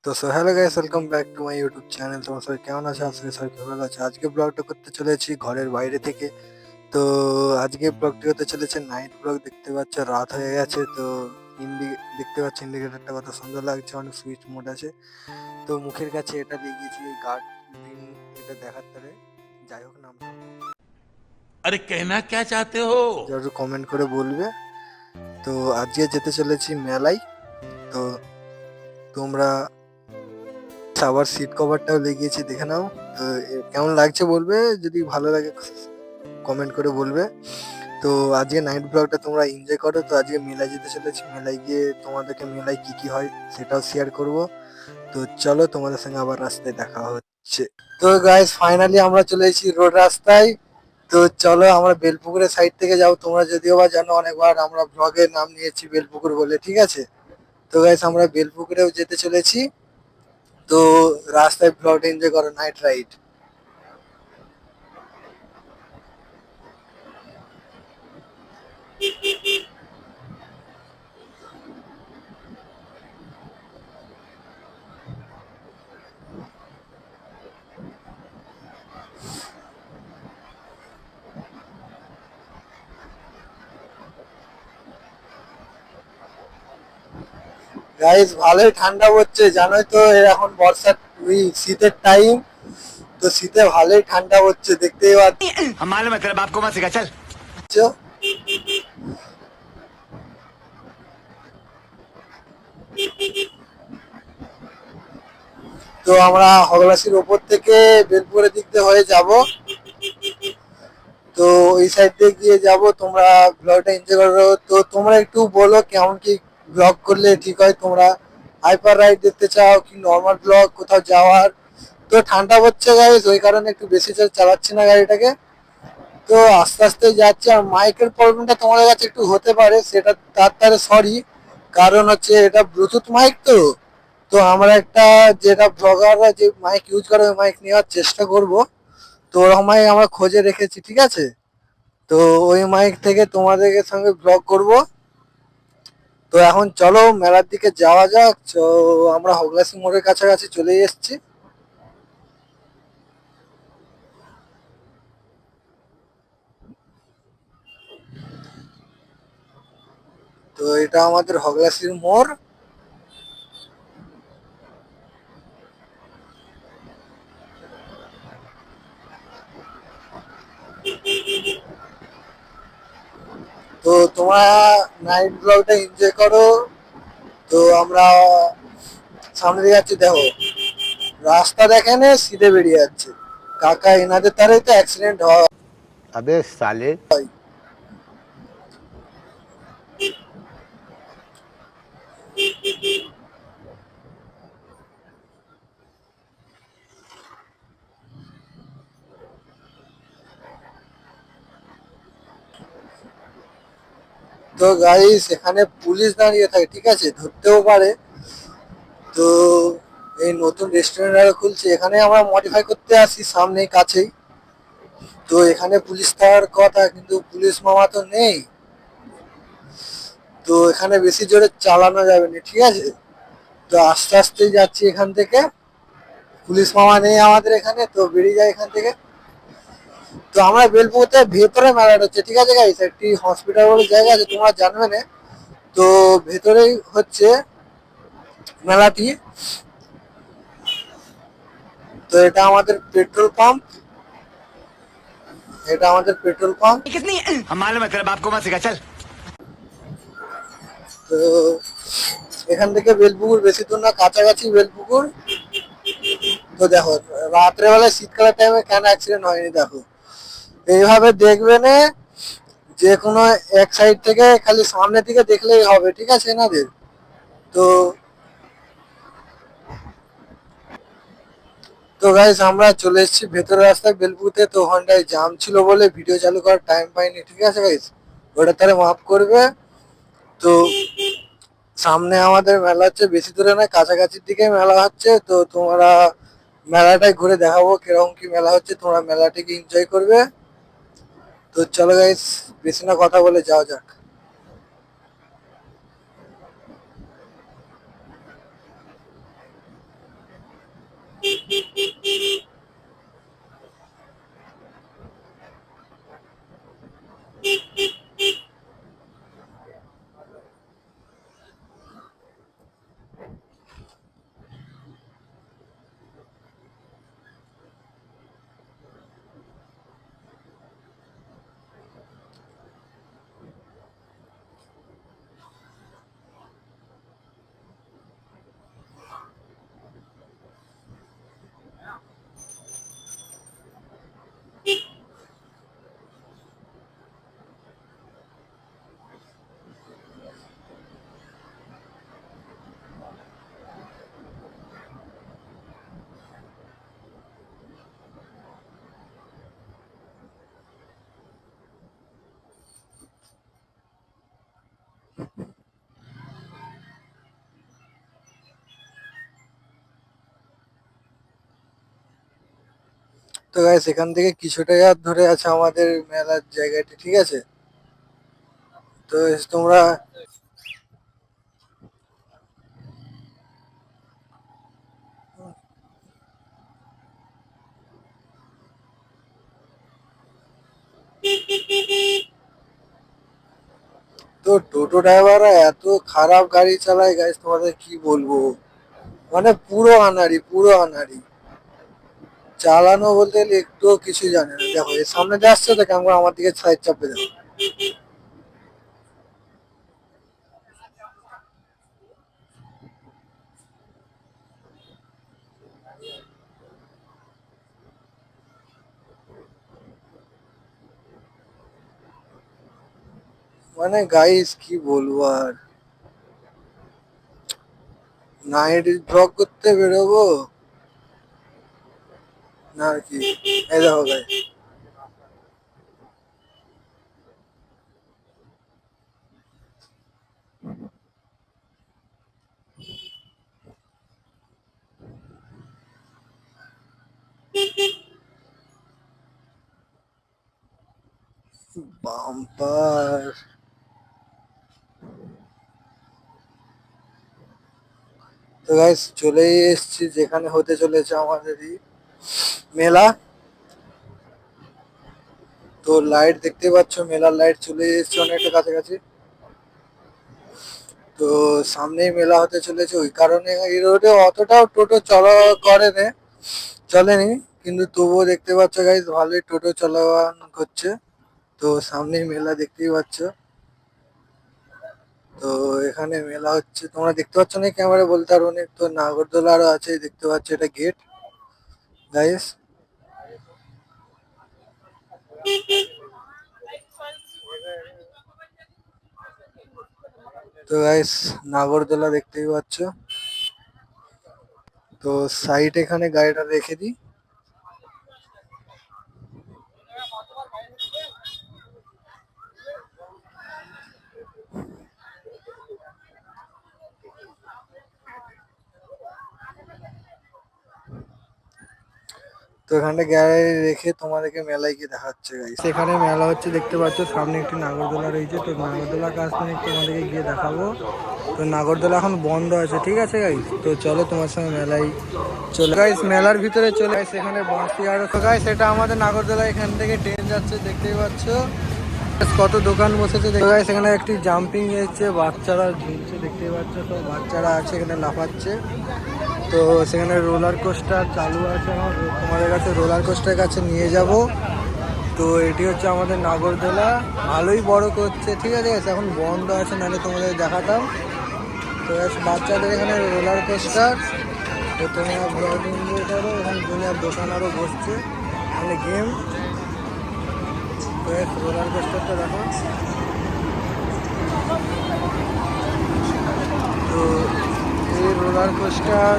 তো hello guys, welcome back to my YouTube channel. তোমার সবাই কেমন আছে? আশা করি সবাই খুব ভালো আছে। আজকে ব্লগটা করতে চলেছি ঘরের বাইরে থেকে। তো আজকে ব্লগটি হতে চলেছে নাইট ব্লগ। দেখতে পাচ্ছ রাত হয়ে গেছে। তো ইন্ডি দেখতে পাচ্ছ ইন্ডিকেটারটা কত সুন্দর লাগছে, অনেক সুইচ মোড আছে। তো মুখের কাছে এটা লাগিয়েছি গার্ড দিন, এটা দেখার তারে। যাই হোক, নামটা अरे कहना क्या चाहते हो। জরুর কমেন্ট করে বলবে। তো আজকে যেতে চলেছি মেলায়। তো তোমরা আবার সিট কভারটাও লেগেছি, দেখে নাও। তো কেমন লাগছে বলবে, যদি ভালো লাগে কমেন্ট করে বলবে। তো আজকে নাইট ব্লগটা তোমরা এনজয় করো। তো আজকে মেলায় যেতে চলেছি, মেলায় গিয়ে তোমাদেরকে মেলায় কি কি হয় সেটাও শেয়ার করব। তো চলো, তোমাদের সঙ্গে আবার রাস্তায় দেখা হচ্ছে। তো গাইস, ফাইনালি আমরা চলে এসেছি রোড রাস্তায়। তো চলো আমরা বেলপুকুরের সাইড থেকে যাবো। তোমরা যদিও বা জানো, অনেকবার আমরা ব্লগের নাম নিয়েছি বেলপুকুর বলে, ঠিক আছে। তো গাইস, আমরা বেলপুকুরেও যেতে চলেছি। তো রাস্তায় ব্লগটা এনজয় করো, নাইট রাইড। গাইস, ভালোই ঠান্ডা পড়ছে, জানোই তো এখন বর্ষার শীতের টাইম। তো শীতে ভালোই ঠান্ডা পড়ছে, দেখতেই हम मालूम है तेरे बाप को मत सिखा चल। পাচ্ছ। তো আমরা হগলাসির ওপর থেকে বেলপুরের দিক দিয়ে হয়ে যাব। তো ওই সাইড দিয়ে গিয়ে যাব। তোমরা ব্লগটা এনজয় করো। তো তোমরা একটু বলো কেমন কি ব্লগ করলে ঠিক হয়। তোমরা হাইপার রাইড দেখতে চাও কি নর্মাল ব্লগ কোথাও যাওয়ার? তো ঠান্ডা পড়ছে গাইস, ওই কারণে একটু বেশি জোর চালাচ্ছি না গাড়িটাকে। তো আস্তে আস্তে যাচ্ছি। আর মাইকের প্রবলেমটা তোমাদের কাছে একটু হতে পারে, সেটা তার সরি। কারণ হচ্ছে এটা ব্লুটুথ মাইক। তো তো আমরা একটা, যেটা ব্লগাররা যে মাইক ইউজ করে, ওই মাইক নেওয়ার চেষ্টা করব। তো ওরকম মাইক আমরা খোঁজে রেখেছি, ঠিক আছে। তো ওই মাইক থেকে তোমাদের সঙ্গে ব্লগ করব। তো এখন চলো মেলার দিকে যাওয়া যাক। তো আমরা হগলাসি মোড়ের কাছাকাছি চলে এসেছি। তো এটা আমাদের হগলাসির মোড়। তো তোমরা নাইট ব্লগটা এনজয় করো। তো আমরা সামনে দিয়ে যাচ্ছি, দেখো রাস্তা দেখেনে সিধে বেরিয়ে যাচ্ছে। কাকা এনাদের তারাই তো অ্যাক্সিডেন্ট হয়। अबे साले। তো গাইস, এখানে পুলিশ দাঁড়িয়ে থাকে, ঠিক আছে, ধরতেও পারে। তো এই নতুন রেস্টুরেন্ট খুলছে, এখানে আমরা মডিফাই করতে আসি, সামনে কাছেই। তো এখানে পুলিশ থাকার কথা, কিন্তু পুলিশ মামা তো নেই। তো এখানে বেশি জোরে চালানো যাবে না, ঠিক আছে। তো আস্তে আস্তে যাচ্ছি এখান থেকে। পুলিশ মামা নেই আমাদের এখানে, তো বেরিয়ে যায় এখান থেকে। তো আমরা বেলপুকুরতে ভেতরে মেলাটা হচ্ছে, ঠিক আছে গাইস। একটি হসপিটাল বলে জায়গা আছে, তোমরা জানবে না। তো ভেতরেই হচ্ছে মেলাটি। তো এটা আমাদের পেট্রোল পাম্প। এটা আমাদের পেট্রোল পাম্প। कितनी हम मालूम है तेरे बाप को मत सिखा चल। তো এখান থেকে বেলপুকুর বেশি দূর না, কাছাকাছি বেলপুকুর। তো দেখো রাত্রেবেলায় শীতকালের টাইমে কেন অ্যাক্সিডেন্ট হয়নি, দেখো। এইভাবে দেখবে না, যে কোনো এক সাইড থেকে খালি সামনের দিকে দেখলেই হবে, ঠিক আছে এনাদের। তো তো গাইস, আমরা চলে এসেছি ভেতরের রাস্তায় বেলপুকুরতে। তো ওখানটায় জাম ছিল বলে ভিডিও চালু করার টাইম পাইনি, ঠিক আছে গাইস। ওটা তাহলে মাফ করবে। তো সামনে আমাদের মেলা হচ্ছে, বেশি দূরে নয়, কাছাকাছির দিকে মেলা হচ্ছে। তো তোমরা মেলাটাই ঘুরে দেখাবো কিরকম কি মেলা হচ্ছে, তোমরা মেলাটিকে এনজয় করবে। তো চলো গাইস, বেশি না কথা বলে যাওয়া যাক। তো গাইস এখান থেকে কিছুটা ধরে আছে আমাদের মেলার জায়গাটি, ঠিক আছে? তো তোমরা তো টোটো ড্রাইভাররা এত খারাপ গাড়ি চালায় গাইস, তোমাদের কি বলবো, মানে পুরো আনাড়ি, পুরো আনাড়ি। চালানো বলতে গেলে একটুও কিছু জানে না। দেখো এর সামনে দিয়ে আসছে তো কেমন আমার দিকে সাইড চাপে দেবো। মানে গাইস কি বলবো আর, নাইট ব্লগ করতে বেরোবো না আর কি। এই দেখো গাইস, বাম্পার। তো গাইস চলে এসেছি যেখানে হতে চলেছে আমাদেরই মেলা। তো লাইট দেখতে পাচ্ছ, মেলার লাইট চলে এসেছে অনেকটা কাছাকাছি। তো সামনেই মেলা হতে চলেছে, ওই কারণে এই রোডে অতটাও টোটো চলা চলেনি, কিন্তু তবুও দেখতে পাচ্ছ গাইস ভালোই টোটো চলাচল করছে। তো সামনেই মেলা দেখতেই পাচ্ছ। তো এখানে মেলা হচ্ছে, তোমরা দেখতে পাচ্ছ না ক্যামেরা বলতে আর অনেক। তো নাগরদোলা আরো আছে দেখতে পাচ্ছ, এটা গেট গাইস। তো গাইস নাগরদোলা দেখতেই পাচ্ছ। তো সাইড এখানে গাড়িটা রেখে দিই। তো এখানে গাড়ি রেখে তোমাদেরকে মেলায় গিয়ে দেখাচ্ছে গাইস। এখানে মেলা হচ্ছে দেখতে পাচ্ছ, সামনে একটি নাগরদোলা রয়েছে। তো নাগরদোলার কাছ থেকে তোমাদেরকে গিয়ে দেখাবো। তো নাগরদোলা এখন বন্ধ আছে, ঠিক আছে গাইস? তো চলো তোমার সঙ্গে মেলায় চলে গাইস, মেলার ভিতরে চলে গাইস। এখানে বাঁশি আর গাইস এটা আমাদের নাগরদোলা, এখান থেকে ট্রেন যাচ্ছে দেখতেই পাচ্ছ। কত দোকান বসেছে গাইস, এখানে একটি জাম্পিং এসছে, বাচ্চারা ঝুলছে দেখতেই পাচ্ছ। তো বাচ্চারা আছে এখানে লাফাচ্ছে। তো সেখানে রোলার কোস্টার চালু আছে, আমার তোমাদের কাছে রোলার কোস্টার কাছে নিয়ে যাব। তো এটি হচ্ছে আমাদের নাগরদোলা, ভালোই বড় করছে, ঠিক আছে? এখন বন্ধ আছে, নাহলে তোমাদের দেখাতাম। তো বাচ্চাদের এখানে রোলার কোস্টার। তো তোমরা ব্লগ এনজয় করো, এখানে দুনিয়ার দোকান আরও বসছে, এখানে গেম। তো রোলার কোস্টারটা দেখো। তো এই রোলার কোস্টার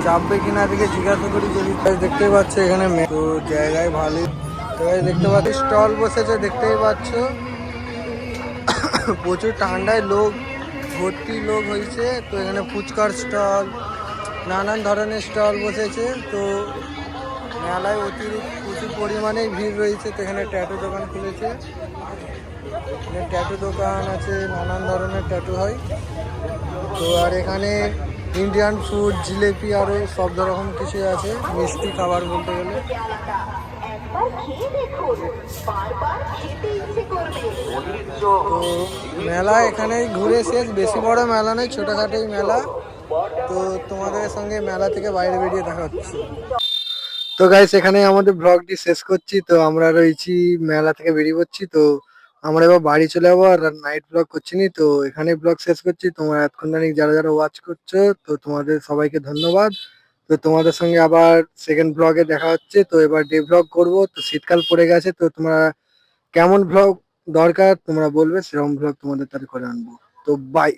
চাপবে কিনা দিকে জিজ্ঞাসা করি যদি। দেখতেই পাচ্ছ এখানে তো জায়গায় ভালোই। তো দেখতে পাচ্ছি স্টল বসেছে দেখতেই পাচ্ছ। প্রচুর ঠান্ডায় লোক ভর্তি লোক হয়েছে। তো এখানে ফুচকার স্টল, নানান ধরনের স্টল বসেছে। তো মেলায় অতিরিক্ত প্রচুর পরিমাণেই ভিড় রয়েছে। তো এখানে ট্যাটু দোকান খুলেছে, ট্যাটু দোকান আছে, নানান ধরনের ট্যাটু হয়। তো আর এখানে ইন্ডিয়ান ফুড, জিলেপি আরও সব রকম কিছু আছে, মিষ্টি খাবার বলতে গেলে। তো মেলা এখানেই ঘুরে শেষ, বেশি বড় মেলা নেই, ছোটখাটোই মেলা। তো তোমাদের সঙ্গে মেলা থেকে বাইরে বেরিয়ে দেখা হচ্ছে। তো গাইস এখানে আমাদের ব্লগটি শেষ করছি। তো আমরা রয়েছি মেলা থেকে বেরিয়ে পড়ছি। তো আমরা এবার বাড়ি চলে যাবো, আর নাইট ব্লগ করছি নি। তো এখানে ব্লগ শেষ করছি। তোমরা এতক্ষণ যারা যারা ওয়াচ করছো, তো তোমাদের সবাইকে ধন্যবাদ। তো তোমাদের সঙ্গে আবার সেকেন্ড ব্লগে দেখা হচ্ছে। তো এবার ডে ব্লগ করবো। তো শীতকাল পড়ে গেছে, তো তোমরা কেমন ব্লগ দরকার তোমরা বলবে, সেরকম ব্লগ তোমাদের তাহলে করে আনবো। তো বাই।